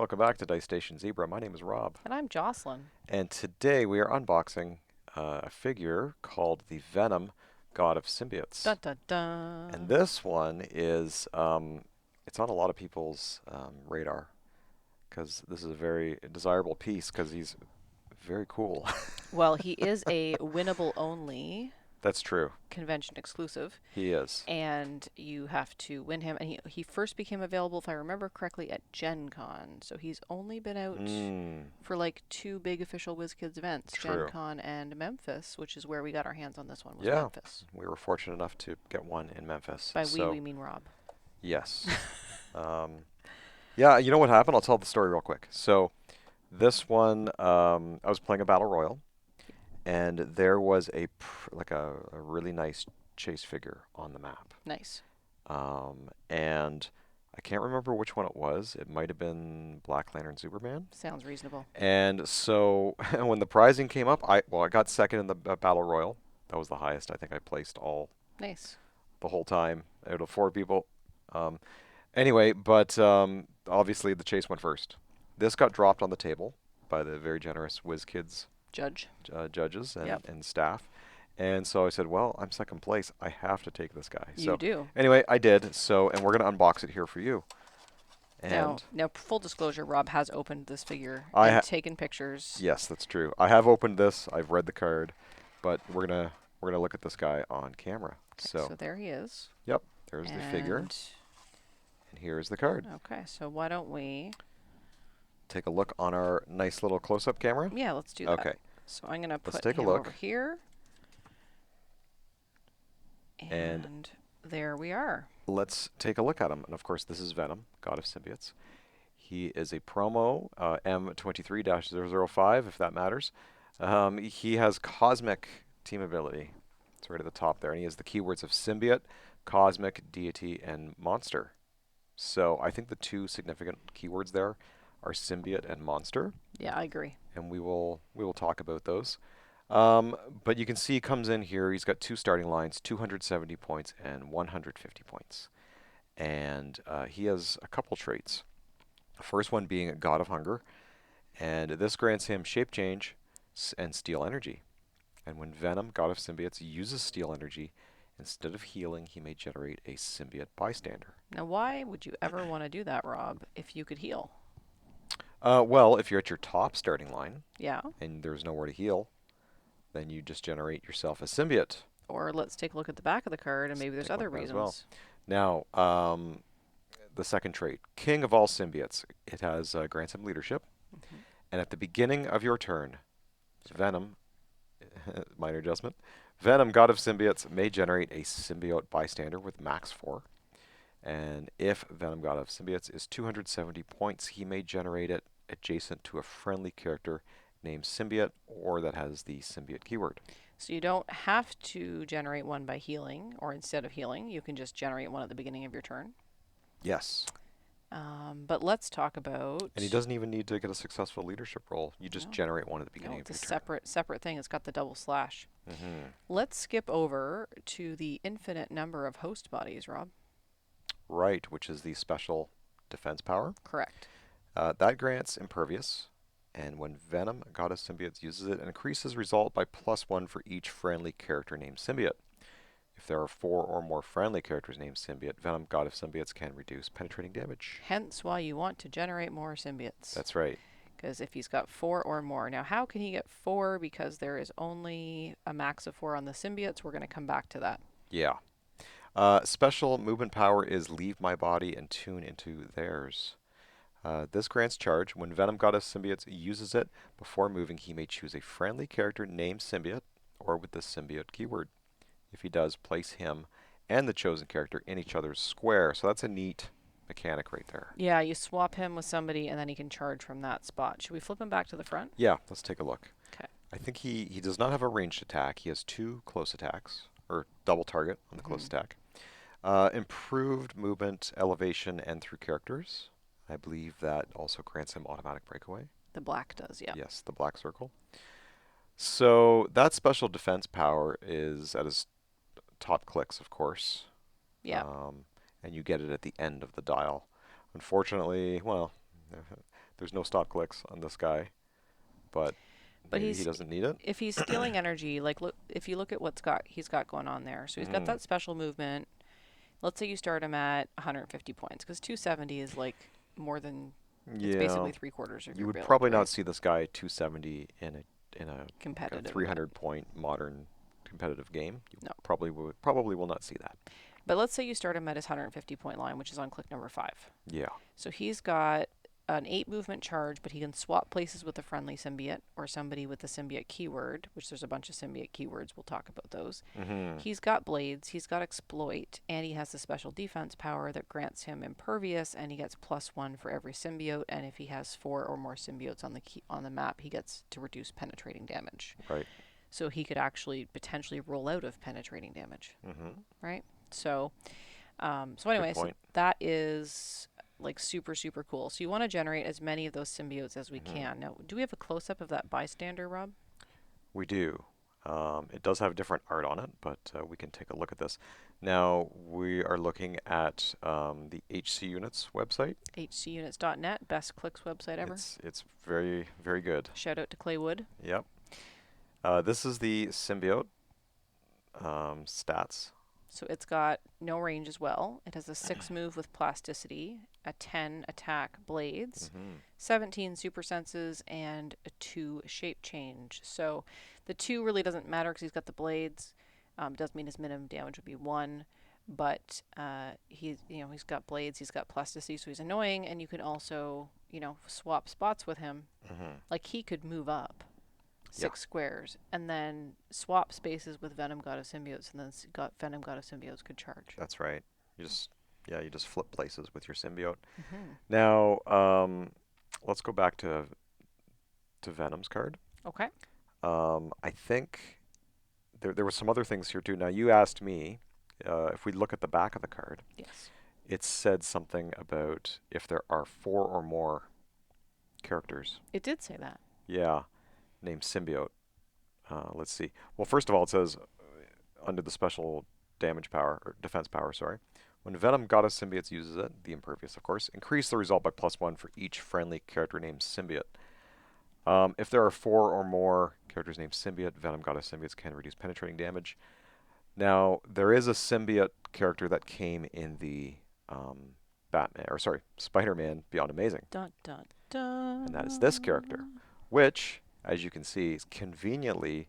Welcome back to Dice Station Zebra. My name is Rob, And I'm Jocelyn. and today we are unboxing a figure called the Venom God of Symbiotes. Dun dun And dun. this one is, it's on a lot of people's radar because this is a very desirable piece because he's very cool. Well, he is a winnable only That's true. convention exclusive, He is. and you have to win him. And he first became available, if I remember correctly, at Gen Con. So he's only been out Mm, for like two big official WizKids events, Gen true. Con and Memphis, which is where we got our hands on this one, was Yeah, Memphis. we were fortunate enough to get one in Memphis. By So, we mean Rob. yes. Um, yeah, you know what happened? I'll tell the story real quick. So, this one, I was playing a battle royal, and there was a really nice chase figure on the map, Nice. and I can't remember which one it was. It might have been Black Lantern Superman. Sounds reasonable. And so when the prizing came up, I got second in the battle royal. That was the highest I think I placed all Nice. the whole time out of four people. Um, anyway, but obviously the chase went first. This got dropped on the table by the very generous WizKids Judge. judges Yep. and staff. And so I said, well, I'm second place. I have to take this guy. You So do. anyway, I did. So, and we're going to unbox it here for you. And Now, full disclosure, Rob has opened this figure I and ha taken pictures. yes, that's true. I have opened this. I've read the card, but we're gonna look at this guy on camera. Okay, So, so there he is. yep, there's the figure, And and here's the card. okay, so why don't we? Take a look on our nice little close-up camera. Yeah, let's do that. Okay, So I'm gonna let's put take a him over look. here, And and there we are. let's take a look at him. And of course, this is Venom, God of Symbiotes. He is a promo M23-005, if that matters. He has cosmic team ability. It's right at the top there. And he has the keywords of symbiote, cosmic, deity, and monster. So I think the two significant keywords there are symbiote and monster. Yeah, I agree. And we will talk about those. Um, but you can see he comes in here. He's got two starting lines, 270 points and 150 points. And he has a couple traits. The first one being a god of hunger, and this grants him shape change and steal energy. And when Venom, god of symbiotes, uses steal energy, instead of healing, he may generate a symbiote bystander. Now, why would you ever want to do that, Rob, if you could heal? Well, if you're at your top starting line Yeah. and there's nowhere to heal, then you just generate yourself a symbiote. Or let's take a look at the back of the card, and Let's maybe there's take a look other at that as well. reasons. Now, the second trait, king of all symbiotes, it has grants him leadership. Hmm. And at the beginning of your turn, Sorry. Venom, minor adjustment, Venom, God of Symbiotes, may generate a symbiote bystander with max 4. And if Venom, God of Symbiotes, is 270 points, he may generate it adjacent to a friendly character named Symbiote or that has the symbiote keyword. So you don't have to generate one by healing, or instead of healing, you can just generate one at the beginning of your turn. Yes. But let's talk about. And he doesn't even need to get a successful leadership roll. You just No, generate one at the no, beginning it's of a your turn. separate thing. It's got the double slash. Hmm. Let's skip over to the infinite number of host bodies, Rob. Right, which is the special defense power. Correct. That grants impervious, and when Venom, God of Symbiotes, uses it, it increases result by +1 for each friendly character named Symbiote. If there are 4 or more friendly characters named Symbiote, Venom, God of Symbiotes can reduce penetrating damage. Hence why you want to generate more symbiotes. That's right. Because if he's got 4 or more. Now, how can he get 4? Because there is only a max of 4 on the symbiotes. We're going to come back to that. Yeah. Special movement power is leave my body and tune into theirs. This grants charge. When Venom, God of Symbiotes, uses it, before moving, he may choose a friendly character named Symbiote or with the symbiote keyword. If he does, place him and the chosen character in each other's square. So that's a neat mechanic right there. Yeah, you swap him with somebody, and then he can charge from that spot. Should we flip him back to the front? Yeah, let's take a look. Okay. I think he does not have a ranged attack. He has 2 close attacks, or double target on the close attack. Improved movement, elevation, and through characters. I believe that also grants him automatic breakaway. The black does, yeah. Yes, the black circle. So that special defense power is at his top clicks, of course. Yeah. And you get it at the end of the dial. Unfortunately, well, There's no stop clicks on this guy, but But maybe he doesn't need it. if he's stealing energy, like look, if you look at he's got going on there. So he's got Hmm. that special movement. Let's say you start him at 150 points, because 270 is like more than, it's Yeah, basically three-quarters of you your would build, probably not right? see this guy 270 in a kind of Competitive event. 300 point modern competitive game. You No. probably will not see that. But let's say you start him at his 150 point line, which is on click number 5. Yeah. So he's got an 8 movement charge, but he can swap places with a friendly symbiote or somebody with the symbiote keyword, which there's a bunch of symbiote keywords. We'll talk about those. Hmm. He's got blades, he's got exploit, and he has the special defense power that grants him impervious, and he gets +1 for every symbiote. And if he has 4 or more symbiotes on the map, he gets to reduce penetrating damage. Right. So he could actually potentially roll out of penetrating damage, Hmm. right? So, Good anyway, so point. that is like super super cool. So you want to generate as many of those symbiotes as we Hmm. can. Now, do we have a close up of that bystander, Rob? We do. It does have different art on it, but we can take a look at this. Now we are looking at the HC Units website. HCunits.net, best clicks website ever. It's very very good. Shout out to Clay Wood. Yep. This is the symbiote stats. So it's got no range as well. It has a 6 move with plasticity, a 10 attack blades, Hmm. 17 super senses, and a 2 shape change. So the 2 really doesn't matter because he's got the blades. Does mean his minimum damage would be 1, but he's got blades, he's got plasticity, so he's annoying, and you can also swap spots with him. Hmm. Like he could move up Yeah, 6 squares and then swap spaces with Venom God of Symbiotes, and then Venom God of Symbiotes could charge. that's right. You just you just flip places with your symbiote. Hmm. Now, let's go back to Venom's card. Okay. I think there were some other things here too. Now, you asked me if we look at the back of the card, Yes. it said something about if there are 4 or more characters. It did say that. Yeah, named symbiote. Let's see. Well, first of all, it says under the special damage power or defense power, sorry. When Venom Goddess Symbiotes uses it, the impervious, of course, increase the result by +1 for each friendly character named Symbiote. If there are 4 or more characters named Symbiote, Venom Goddess Symbiotes can reduce penetrating damage. Now, there is a symbiote character that came in the Spider-Man Beyond Amazing, Dun dun and that is this character, dun. which, as you can see, is conveniently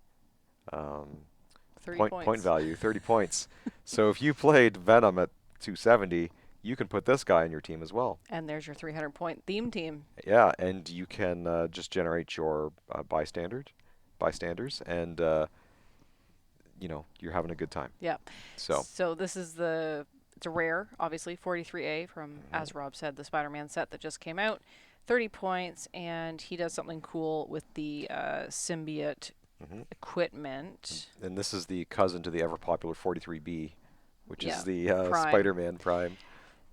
30 point points. value, 30 points. So if you played Venom at 270, you can put this guy in your team as well. And there's your 300-point theme team. Yeah, and you can just generate your bystanders, and you're having a good time. Yeah. So, So this is it's a rare, obviously, 43A from, mhm, as Rob said, the Spider-Man set that just came out. 30 points, and he does something cool with the symbiote mhm. equipment. And this is the cousin to the ever popular 43B, which Yeah, is the Prime. Spider-Man Prime.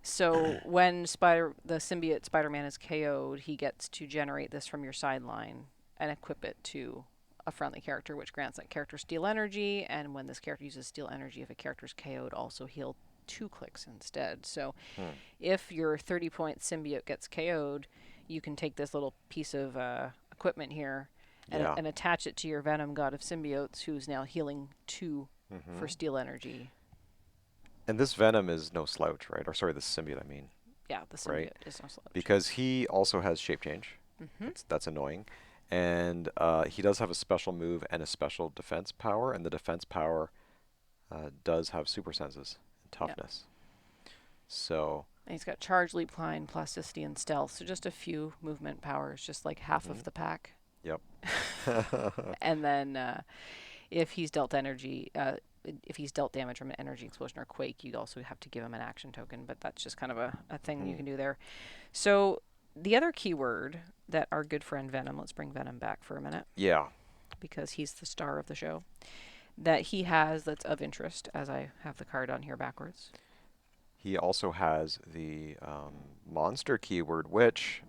So when the symbiote Spider-Man is KO'd, he gets to generate this from your sideline and equip it to a friendly character, which grants that character steal energy. And when this character uses steal energy, if a character is KO'd, also heal 2 clicks instead. So Hmm. if your 30-point symbiote gets KO'd, you can take this little piece of equipment here Yeah. and attach it to your Venom God of Symbiotes, who's now healing 2 for Hmm. steal energy. And this Venom is no slouch, right? Or sorry, this symbiote, I mean, Yeah, the right? symbiote is no slouch. Because he also has shape change. Mm-hmm. That's annoying. And he does have a special move and a special defense power, and the defense power does have super senses and Yeah. toughness. So, And he's got charge, leap, climb, plasticity, and stealth. So just a few movement powers, just like half mhm, of the pack. yep. And then if he's dealt if he's dealt damage from an energy explosion or quake, you'd also have to give him an action token. But that's just kind of a thing you Mhm. can do there. So the other keyword that our good friend Venom, let's bring Venom back for a minute Yeah. because he's the star of the show, that he has that's of interest, as I have the card on here backwards. He also has the monster keyword, which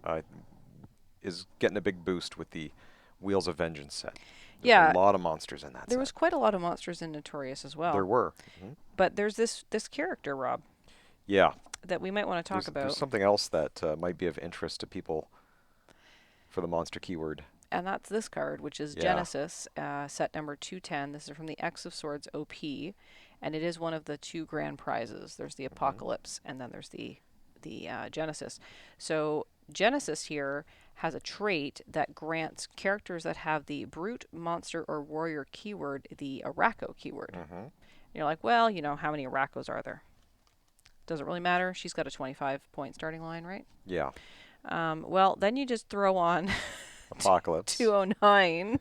is getting a big boost with the Wheels of Vengeance set. There's Yeah, a lot of monsters in that there set. was quite a lot of monsters in Notorious as There well. were. Mhm. But there's this character, Rob, Yeah. that we might want to talk There's about. something else that might be of interest to people. for the monster keyword. And that's this card, which is Yeah. Genesis, set number 210. This is from the X of Swords OP, and it is one of the two grand prizes. There's the Hmm. Apocalypse, and then there's the Genesis. So Genesis here has a trait that grants characters that have the Brute, Monster, or Warrior keyword the Araco keyword. Hmm. You're like, well, how many Aracos are there? Doesn't really matter. She's got a 25-point starting line, right? Yeah. Well, then you just throw on Apocalypse. 209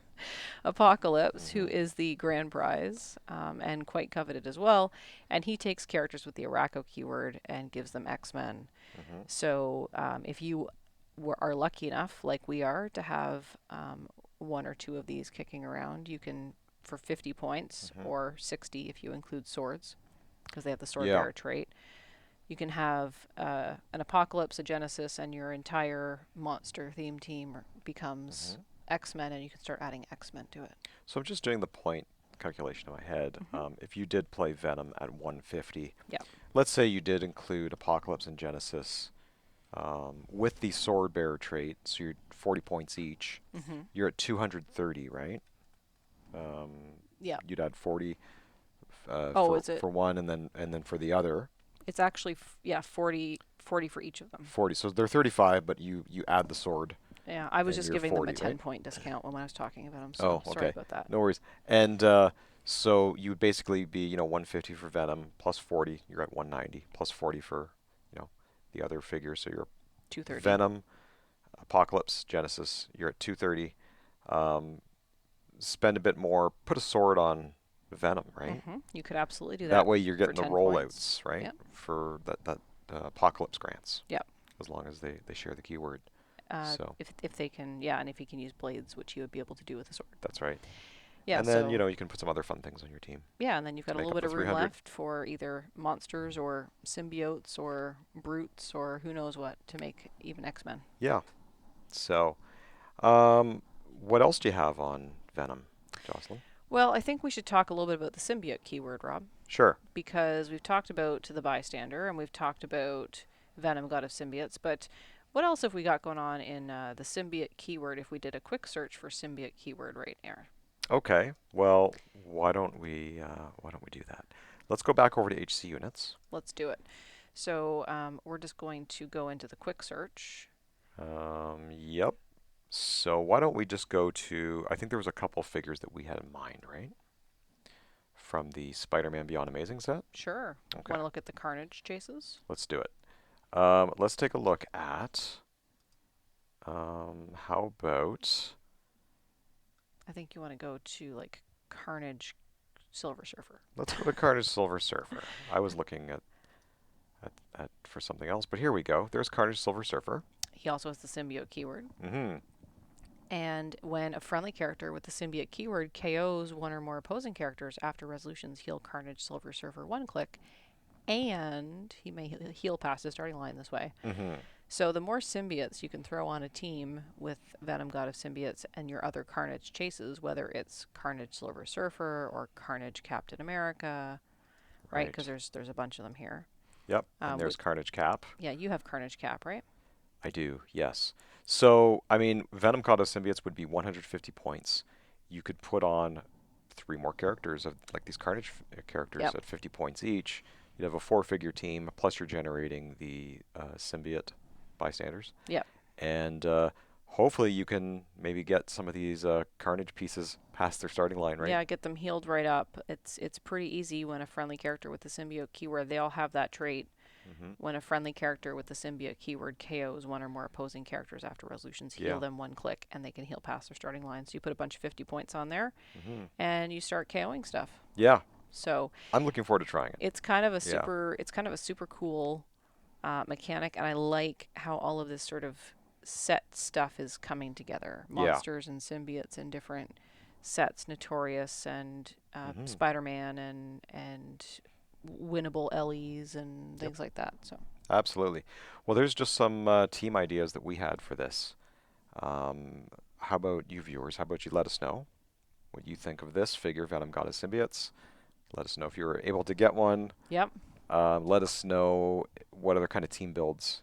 Apocalypse, who Hmm. is the grand prize and quite coveted as well. And he takes characters with the Araco keyword and gives them X-Men. Hmm. So if you are lucky enough, like we are, to have one or two of these kicking around, you can, for 50 points, Hmm. or 60 if you include swords, because they have the sword Yeah. bearer trait. You can have an Apocalypse, a Genesis, and your entire monster theme team becomes Hmm. X-Men, and you can start adding X-Men to it. So I'm just doing the point calculation in my head. Mm-hmm. If you did play Venom at 150, Yeah. let's say you did include Apocalypse and Genesis with the Sword Bearer trait, so you're 40 points each. Mm-hmm. You're at 230, right? Um, Yeah. you'd add 40 Oh, is it? for one, and then for the other It's actually, yeah, 40 for each of them. 40. So they're 35, but you add the sword, Yeah, I was and just you're giving them a 40, right? 10-point discount when I was talking about them, so Oh, sorry okay. about that. No worries. And so you would basically be, 150 for Venom plus 40. You're at 190 plus 40 for, the other figure. So you're 230. Venom, Apocalypse, Genesis. You're at 230. Um, spend a bit more. Put a sword on Venom, right? Mm-hmm. You could absolutely do That that way you're for getting the 10 points. rollouts, right? Yep. For that Apocalypse grants, Yep. as long as they share the keyword. So If they can, yeah, and if he can use blades, which you would be able to do with a sword. that's right. Yeah, And then, so you can put some other fun things on your team yeah, and then you've to got a make little up bit the of room 300. left for either monsters or symbiotes or brutes or who knows what to make even X-Men. Yeah. So, um, what else do you have on Venom, Jocelyn? Well, I think we should talk a little bit about the symbiote keyword, Rob, Sure. because we've talked about the bystander and we've talked about Venom, god of symbiotes, but what else have we got going on in the symbiote keyword if we did a quick search for symbiote keyword right now? Okay. Well, why don't we do that? Let's go back over to HC units. Let's do it. So we're just going to go into the quick search. Yep. So why don't we just go to, I think there was a couple figures that we had in mind, right? From the Spider-Man Beyond Amazing set. Sure. Okay. Want to look at the Carnage chases? Let's do it. Let's take a look at, how about, I think you want to go to like Carnage Silver Surfer. let's go to Carnage Silver Surfer. I was looking at for something else, but here we go. There's Carnage Silver Surfer. He also has the symbiote keyword. Mm-hmm. And when a friendly character with the symbiote keyword KOs one or more opposing characters after resolutions heal Carnage Silver Surfer one click, and he may heal past his starting line this way. Mm-hmm. So the more symbiotes you can throw on a team with Venom God of Symbiotes and your other Carnage chases, whether it's Carnage Silver Surfer or Carnage Captain America, right? Right. Because there's a bunch of them here. Yep. And there's Carnage Cap. Yeah, you have Carnage Cap, right? I do, yes. So, I mean, Venom God of Symbiotes would be 150 points. You could put on three more characters of like these Carnage characters Yep. at 50 points each. You'd have a four-figure team, plus you're generating the symbiote bystanders. Yep. And hopefully you can maybe get some of these Carnage pieces past their starting line, right? Yeah, get them healed right up. It's pretty easy when a friendly character with the symbiote keyword, they all have that trait. Mm-hmm. When a friendly character with the symbiote keyword KOs one or more opposing characters after resolutions, heal Yeah. them one click, and they can heal past their starting line. So you put a bunch of 50 points on there, Mm-hmm. and you start KOing stuff. Yeah, So I'm looking forward to trying it. Yeah. it's kind of a super cool mechanic, and I like how all of this sort of set stuff is coming together. Yeah. Monsters and symbiotes in different sets, Notorious and Mm-hmm. Spider-Man and winnable Ellies and Yep. things like that. So Absolutely. Well, there's just some team ideas that we had for this. How about you viewers? How about you let us know what you think of this figure, Venom God of Symbiotes? Let us know if you were able to get one. yep. Let us know what other kind of team builds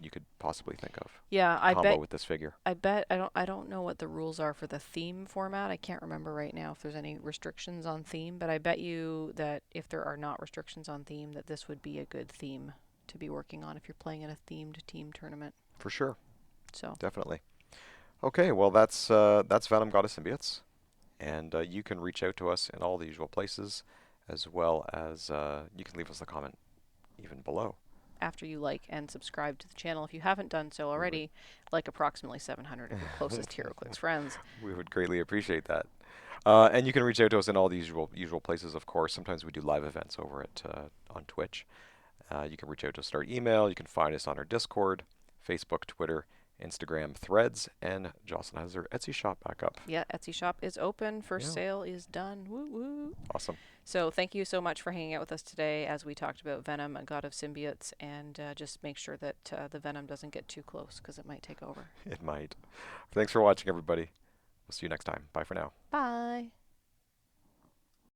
you could possibly think of Yeah, to combo with this figure. I don't know what the rules are for the theme format. I can't remember right now if there's any restrictions on theme, but I bet you that if there are not restrictions on theme, that this would be a good theme to be working on if you're playing in a themed team tournament. For sure, So, definitely. Okay, well that's Venom Goddess Symbiotes, and you can reach out to us in all the usual places, as well as you can leave us a comment even below. after you like and subscribe to the channel if you haven't done so We would already, like approximately 700 of your closest HeroClix friends. we would greatly appreciate that. And you can reach out to us in all the usual places, of course. Sometimes we do live events over at on Twitch. You can reach out to us at our email. You can find us on our Discord, Facebook, Twitter, Instagram, Threads, and Jocelyn has her Etsy shop back up. Yeah, Etsy shop is open. First Yeah, sale is done. Woo woo. awesome. So thank you so much for hanging out with us today as we talked about Venom, a god of symbiotes, and just make sure that the Venom doesn't get too close because it might take over. It might. Thanks for watching, everybody. We'll see you next time. Bye for now. Bye.